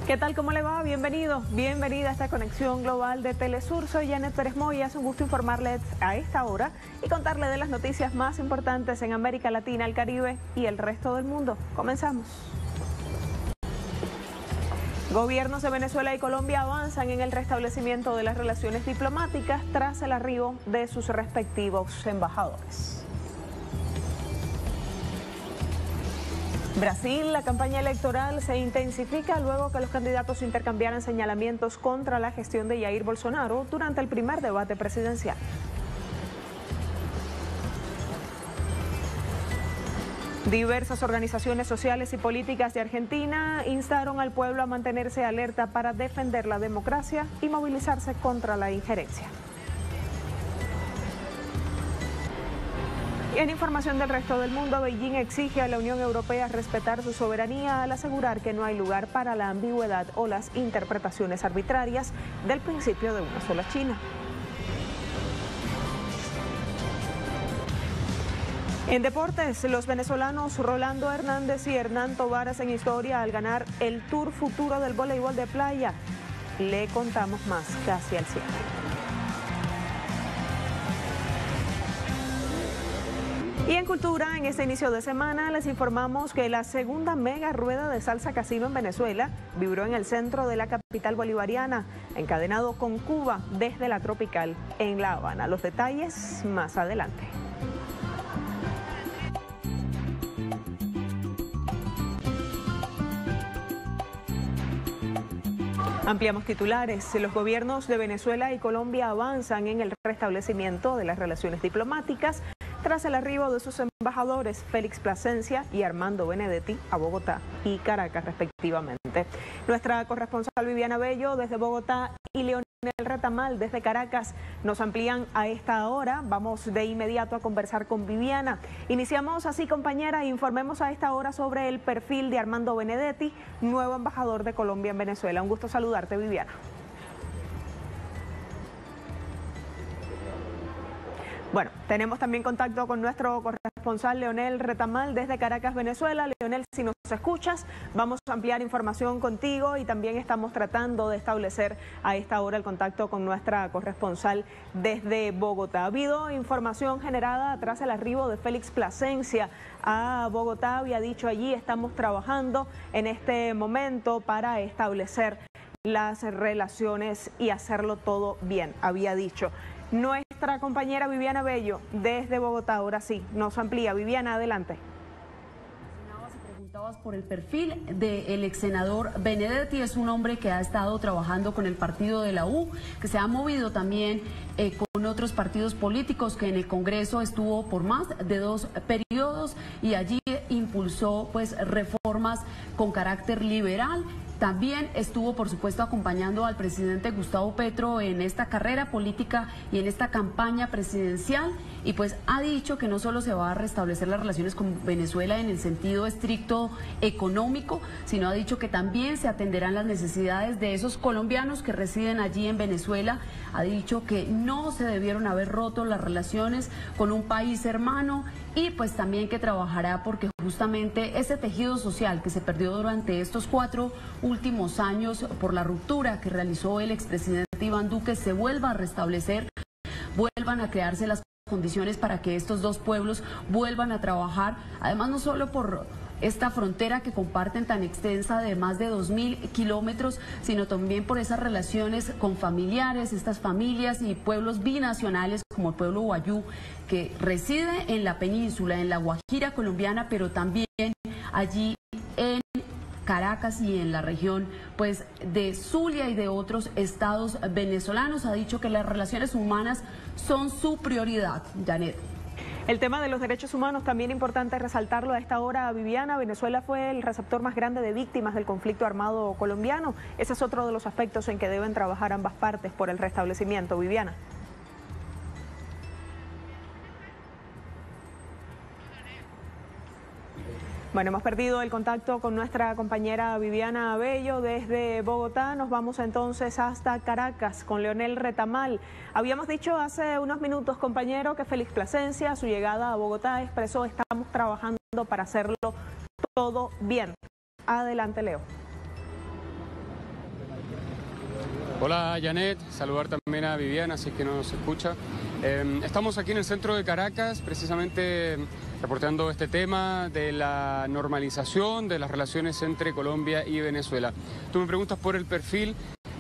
¿Qué tal? ¿Cómo le va? Bienvenido, bienvenida a esta conexión global de Telesur. Soy Janet Pérez Moya, es un gusto informarles a esta hora y contarle de las noticias más importantes en América Latina, el Caribe y el resto del mundo. Comenzamos. Gobiernos de Venezuela y Colombia avanzan en el restablecimiento de las relaciones diplomáticas tras el arribo de sus respectivos embajadores. Brasil, la campaña electoral se intensifica luego que los candidatos intercambiaran señalamientos contra la gestión de Jair Bolsonaro durante el primer debate presidencial. Diversas organizaciones sociales y políticas de Argentina instaron al pueblo a mantenerse alerta para defender la democracia y movilizarse contra la injerencia. En información del resto del mundo, Beijing exige a la Unión Europea respetar su soberanía al asegurar que no hay lugar para la ambigüedad o las interpretaciones arbitrarias del principio de una sola China. En deportes, los venezolanos Rolando Hernández y Hernán Tovar hacen historia al ganar el Tour Futuro del voleibol de playa. Le contamos más casi al cierre. Y en cultura, en este inicio de semana, les informamos que la segunda mega rueda de salsa casino en Venezuela vibró en el centro de la capital bolivariana, encadenado con Cuba desde la tropical en La Habana. Los detalles más adelante. Ampliamos titulares. Los gobiernos de Venezuela y Colombia avanzan en el restablecimiento de las relaciones diplomáticas tras el arribo de sus embajadores Félix Plasencia y Armando Benedetti a Bogotá y Caracas respectivamente. Nuestra corresponsal Viviana Bello desde Bogotá y Leonel Retamal desde Caracas nos amplían a esta hora. Vamos de inmediato a conversar con Viviana. Iniciamos así, compañera, informemos a esta hora sobre el perfil de Armando Benedetti, nuevo embajador de Colombia en Venezuela. Un gusto saludarte, Viviana. Bueno, tenemos también contacto con nuestro corresponsal Leonel Retamal desde Caracas, Venezuela. Leonel, si nos escuchas, vamos a ampliar información contigo y también estamos tratando de establecer a esta hora el contacto con nuestra corresponsal desde Bogotá. Ha habido información generada tras el arribo de Félix Plasencia a Bogotá. Había dicho allí, estamos trabajando en este momento para establecer las relaciones y hacerlo todo bien, había dicho. Nuestra compañera Viviana Bello desde Bogotá, ahora sí, nos amplía. Viviana, adelante. Preguntabas por el perfil del ex senador Benedetti. Es un hombre que ha estado trabajando con el partido de la U, que se ha movido también con otros partidos políticos, que en el Congreso estuvo por más de 2 periodos y allí impulsó pues reformas con carácter liberal. También estuvo, por supuesto, acompañando al presidente Gustavo Petro en esta carrera política y en esta campaña presidencial, y pues ha dicho que no solo se va a restablecer las relaciones con Venezuela en el sentido estricto económico, sino ha dicho que también se atenderán las necesidades de esos colombianos que residen allí en Venezuela. Ha dicho que no se debieron haber roto las relaciones con un país hermano y pues también que trabajará porque justamente ese tejido social que se perdió durante estos 4 últimos años por la ruptura que realizó el expresidente Iván Duque se vuelva a restablecer, vuelvan a crearse las condiciones para que estos dos pueblos vuelvan a trabajar, además no solo por esta frontera que comparten tan extensa de más de 2.000 kilómetros, sino también por esas relaciones con familiares, estas familias y pueblos binacionales como el pueblo wayú, que reside en la península, en la Guajira colombiana, pero también allí en Caracas y en la región pues de Zulia y de otros estados venezolanos. Ha dicho que las relaciones humanas son su prioridad. Janet. El tema de los derechos humanos, también importante resaltarlo a esta hora, Viviana. Venezuela fue el receptor más grande de víctimas del conflicto armado colombiano. Ese es otro de los aspectos en que deben trabajar ambas partes por el restablecimiento. Viviana. Bueno, hemos perdido el contacto con nuestra compañera Viviana Bello desde Bogotá. Nos vamos entonces hasta Caracas con Leonel Retamal. Habíamos dicho hace unos minutos, compañero, que Félix Plasencia, a su llegada a Bogotá, expresó: estamos trabajando para hacerlo todo bien. Adelante, Leo. Hola Janet, saludar también a Viviana, si es que nos escucha. Estamos aquí en el centro de Caracas, precisamente reportando este tema de la normalización de las relaciones entre Colombia y Venezuela. Tú me preguntas por el perfil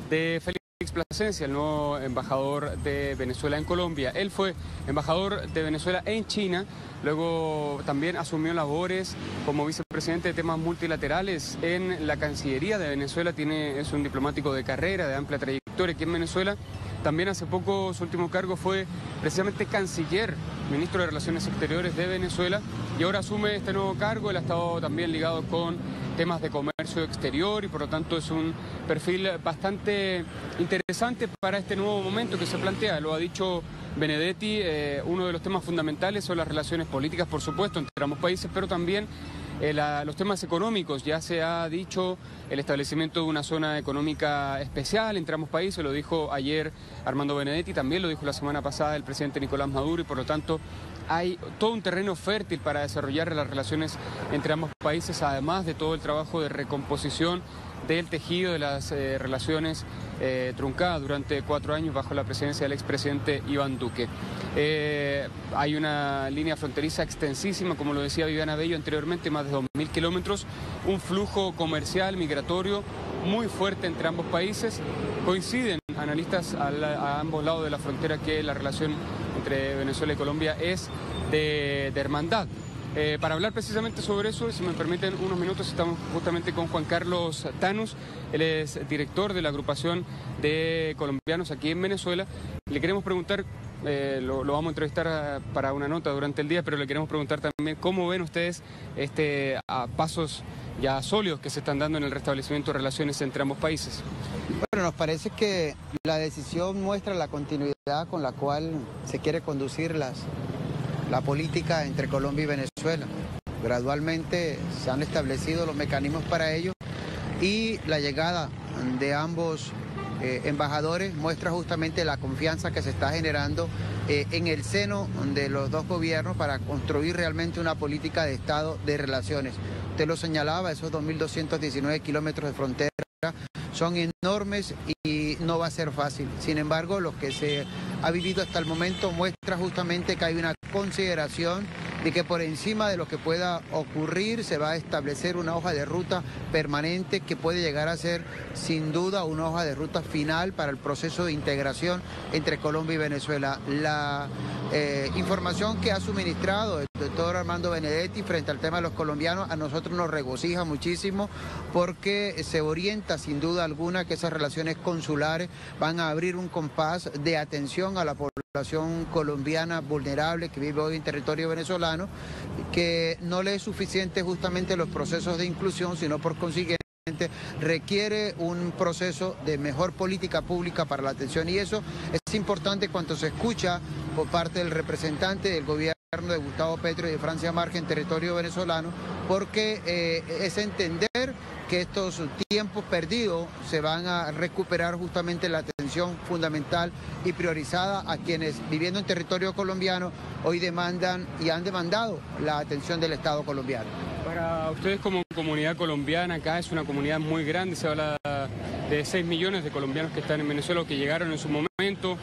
de Félix Plasencia, el nuevo embajador de Venezuela en Colombia. Él fue embajador de Venezuela en China, luego también asumió labores como vicepresidente de temas multilaterales en la Cancillería de Venezuela. Es un diplomático de carrera, de amplia trayectoria aquí en Venezuela. También hace poco su último cargo fue precisamente canciller, ministro de Relaciones Exteriores de Venezuela, y ahora asume este nuevo cargo. Él ha estado también ligado con temas de comercio exterior y por lo tanto es un perfil bastante interesante para este nuevo momento que se plantea. Lo ha dicho Benedetti, uno de los temas fundamentales son las relaciones políticas, por supuesto, entre ambos países, pero también los temas económicos. Ya se ha dicho el establecimiento de una zona económica especial entre ambos países, lo dijo ayer Armando Benedetti, también lo dijo la semana pasada el presidente Nicolás Maduro, y por lo tanto hay todo un terreno fértil para desarrollar las relaciones entre ambos países, además de todo el trabajo de recomposición del tejido de las relaciones truncadas durante 4 años bajo la presidencia del expresidente Iván Duque. Hay una línea fronteriza extensísima, como lo decía Viviana Bello anteriormente, más de 2.000 kilómetros, un flujo comercial, migratorio muy fuerte entre ambos países. Coinciden analistas a ambos lados de la frontera que la relación entre Venezuela y Colombia es de hermandad. Para hablar precisamente sobre eso, si me permiten unos minutos, estamos justamente con Juan Carlos Tanús. Él es director de la agrupación de colombianos aquí en Venezuela. Le queremos preguntar, lo vamos a entrevistar para una nota durante el día, pero le queremos preguntar también cómo ven ustedes pasos ya sólidos que se están dando en el restablecimiento de relaciones entre ambos países. Bueno, nos parece que la decisión muestra la continuidad con la cual se quiere conducir la política entre Colombia y Venezuela. Gradualmente se han establecido los mecanismos para ello y la llegada de ambos embajadores muestra justamente la confianza que se está generando en el seno de los dos gobiernos para construir realmente una política de Estado de relaciones. Usted lo señalaba, esos 2.219 kilómetros de frontera son enormes y no va a ser fácil. Sin embargo, lo que se ha vivido hasta el momento muestra justamente que hay una consideración de que por encima de lo que pueda ocurrir se va a establecer una hoja de ruta permanente que puede llegar a ser sin duda una hoja de ruta final para el proceso de integración entre Colombia y Venezuela. La información que ha suministrado el doctor Armando Benedetti frente al tema de los colombianos a nosotros nos regocija muchísimo porque se orienta sin duda alguna que esas relaciones consulares van a abrir un compás de atención a la población colombiana vulnerable que vive hoy en territorio venezolano, que no le es suficiente justamente los procesos de inclusión, sino por consiguiente requiere un proceso de mejor política pública para la atención, y eso es importante cuando se escucha por parte del representante del gobierno de Gustavo Petro y de Francia Márquez en territorio venezolano, porque es entender que estos tiempos perdidos se van a recuperar justamente la atención fundamental y priorizada a quienes viviendo en territorio colombiano hoy demandan y han demandado la atención del Estado colombiano. Para ustedes como comunidad colombiana, acá es una comunidad muy grande, se habla de 6 millones de colombianos que están en Venezuela o que llegaron en su momento,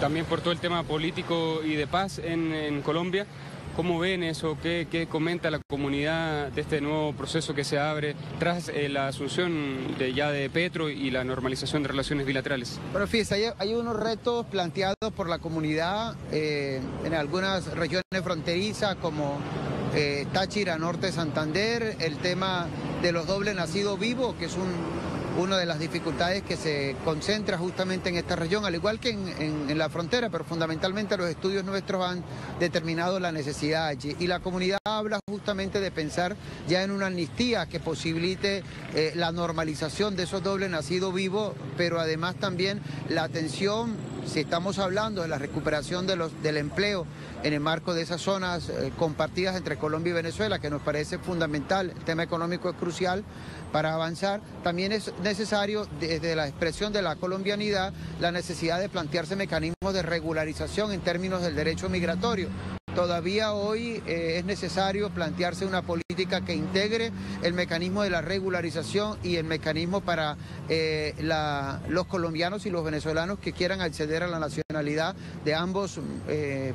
también por todo el tema político y de paz en Colombia. ¿Cómo ven eso? ¿Qué comenta la comunidad de este nuevo proceso que se abre tras la asunción de Petro y la normalización de relaciones bilaterales? Bueno, fíjese, hay unos retos planteados por la comunidad en algunas regiones fronterizas como Táchira, Norte, Santander, el tema de los dobles nacidos vivos, que es una de las dificultades que se concentra justamente en esta región, al igual que en la frontera, pero fundamentalmente los estudios nuestros han determinado la necesidad allí. Y la comunidad habla justamente de pensar ya en una amnistía que posibilite la normalización de esos dobles nacidos vivos, pero además también la atención, si estamos hablando de la recuperación del empleo en el marco de esas zonas compartidas entre Colombia y Venezuela, que nos parece fundamental, el tema económico es crucial para avanzar. También es necesario, desde la expresión de la colombianidad, la necesidad de plantearse mecanismos de regularización en términos del derecho migratorio. todavía hoy es necesario plantearse una política que integre el mecanismo de la regularización y el mecanismo para los colombianos y los venezolanos que quieran acceder a la nacionalidad de ambos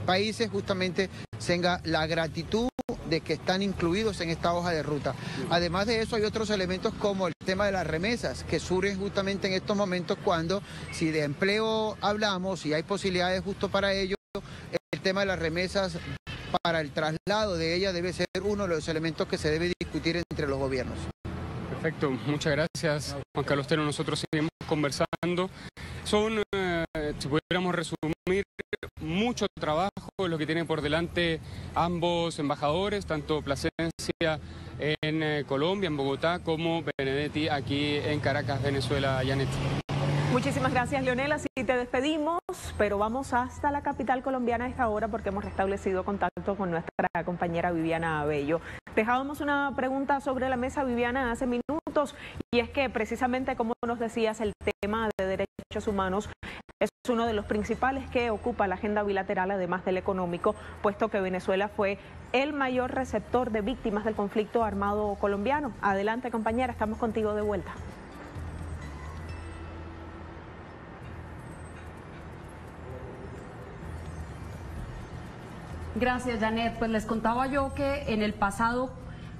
países, justamente tenga la gratitud de que están incluidos en esta hoja de ruta. Además de eso hay otros elementos como el tema de las remesas que surgen justamente en estos momentos cuando, si de empleo hablamos y hay posibilidades justo para ello, el tema de las remesas para el traslado de ella debe ser uno de los elementos que se debe discutir entre los gobiernos. Perfecto, muchas gracias Juan Carlos Teno. Nosotros seguimos conversando. Son, si pudiéramos resumir, mucho trabajo lo que tienen por delante ambos embajadores, tanto Plasencia en Colombia, en Bogotá, como Benedetti aquí en Caracas, Venezuela. Janet. Muchísimas gracias, Leonel. Así te despedimos, pero vamos hasta la capital colombiana a esta hora porque hemos restablecido contacto con nuestra compañera Viviana Abello. Dejábamos una pregunta sobre la mesa, Viviana, hace minutos, y es que precisamente, como nos decías, el tema de derechos humanos es uno de los principales que ocupa la agenda bilateral, además del económico, puesto que Venezuela fue el mayor receptor de víctimas del conflicto armado colombiano. Adelante, compañera, estamos contigo de vuelta. Gracias, Janet. Pues les contaba yo que en el pasado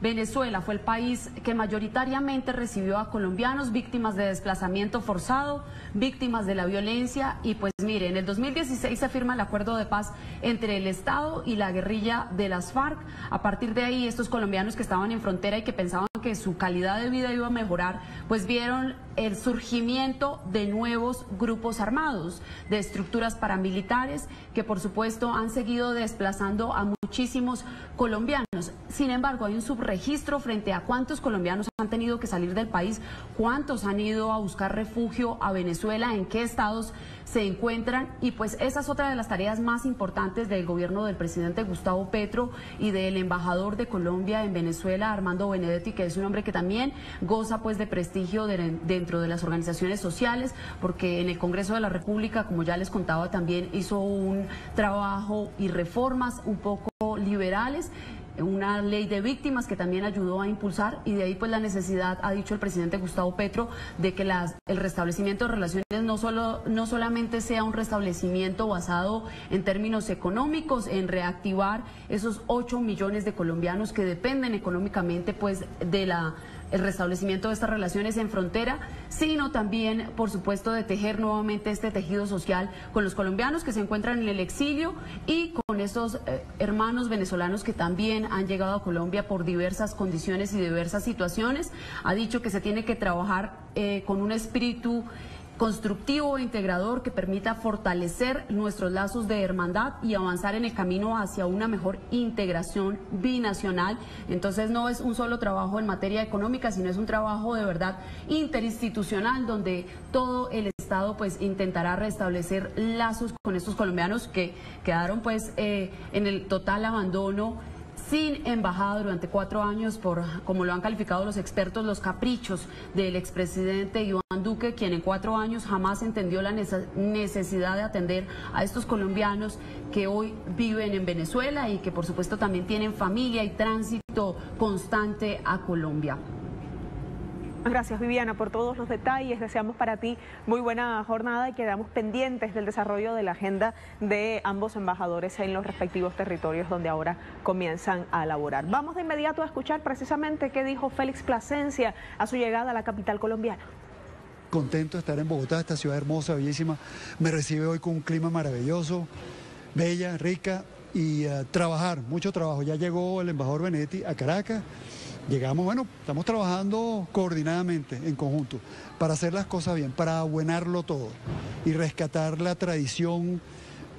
Venezuela fue el país que mayoritariamente recibió a colombianos víctimas de desplazamiento forzado, víctimas de la violencia, y pues mire, en el 2016 se firma el acuerdo de paz entre el Estado y la guerrilla de las FARC. A partir de ahí, estos colombianos que estaban en frontera y que pensaban que su calidad de vida iba a mejorar, pues vieron el surgimiento de nuevos grupos armados, de estructuras paramilitares que por supuesto han seguido desplazando a muchísimos colombianos. Sin embargo, hay un subregistro frente a cuántos colombianos han tenido que salir del país, cuántos han ido a buscar refugio a Venezuela, en qué estados se encuentran, y pues esa es otra de las tareas más importantes del gobierno del presidente Gustavo Petro y del embajador de Colombia en Venezuela, Armando Benedetti, que es un hombre que también goza pues de prestigio dentro de las organizaciones sociales, porque en el Congreso de la República, como ya les contaba, también hizo un trabajo y reformas un poco liberales, una ley de víctimas que también ayudó a impulsar, y de ahí pues la necesidad, ha dicho el presidente Gustavo Petro, de que el restablecimiento de relaciones no solamente sea un restablecimiento basado en términos económicos, en reactivar esos 8 millones de colombianos que dependen económicamente pues de el restablecimiento de estas relaciones en frontera, sino también, por supuesto, de tejer nuevamente este tejido social con los colombianos que se encuentran en el exilio y con estos hermanos venezolanos que también han llegado a Colombia por diversas condiciones y diversas situaciones. Ha dicho que se tiene que trabajar con un espíritu constructivo e integrador que permita fortalecer nuestros lazos de hermandad y avanzar en el camino hacia una mejor integración binacional. Entonces no es un solo trabajo en materia económica, sino es un trabajo de verdad interinstitucional donde todo el Estado pues intentará restablecer lazos con estos colombianos que quedaron pues en el total abandono, sin embajada durante 4 años por, como lo han calificado los expertos, los caprichos del expresidente Iván Duque, quien en 4 años jamás entendió la necesidad de atender a estos colombianos que hoy viven en Venezuela y que por supuesto también tienen familia y tránsito constante a Colombia. Gracias, Viviana, por todos los detalles. Deseamos para ti muy buena jornada y quedamos pendientes del desarrollo de la agenda de ambos embajadores en los respectivos territorios donde ahora comienzan a laborar. Vamos de inmediato a escuchar precisamente qué dijo Félix Plasencia a su llegada a la capital colombiana. Contento de estar en Bogotá, esta ciudad hermosa, bellísima. Me recibe hoy con un clima maravilloso, bella, rica, y trabajar, mucho trabajo. Ya llegó el embajador Benedetti a Caracas. Llegamos, bueno, estamos trabajando coordinadamente, en conjunto, para hacer las cosas bien, para abuenarlo todo y rescatar la tradición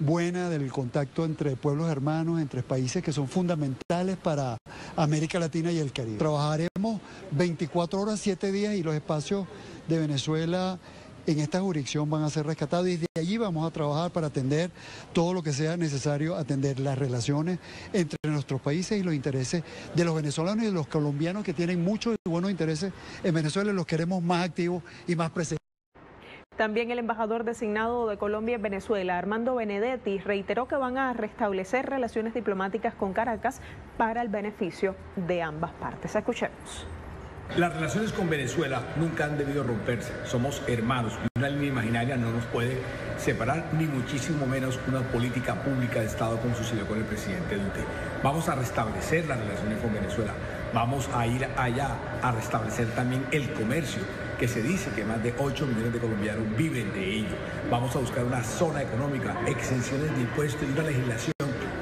buena del contacto entre pueblos hermanos, entre países que son fundamentales para América Latina y el Caribe. Trabajaremos 24 horas, 7 días, y los espacios de Venezuela en esta jurisdicción van a ser rescatados, y desde allí vamos a trabajar para atender todo lo que sea necesario, atender las relaciones entre nuestros países y los intereses de los venezolanos y de los colombianos que tienen muchos y buenos intereses en Venezuela, y los queremos más activos y más presentes. También el embajador designado de Colombia en Venezuela, Armando Benedetti, reiteró que van a restablecer relaciones diplomáticas con Caracas para el beneficio de ambas partes. Escuchemos. Las relaciones con Venezuela nunca han debido romperse. Somos hermanos. Una línea imaginaria no nos puede separar, ni muchísimo menos una política pública de Estado como sucedió con el presidente Duque. Vamos a restablecer las relaciones con Venezuela. Vamos a ir allá a restablecer también el comercio, que se dice que más de 8 millones de colombianos viven de ello. Vamos a buscar una zona económica, exenciones de impuestos y una legislación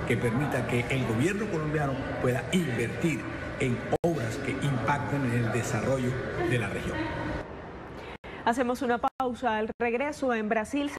que permita que el gobierno colombiano pueda invertir en obras que impacten en el desarrollo de la región. Hacemos una pausa. Al regreso, en Brasil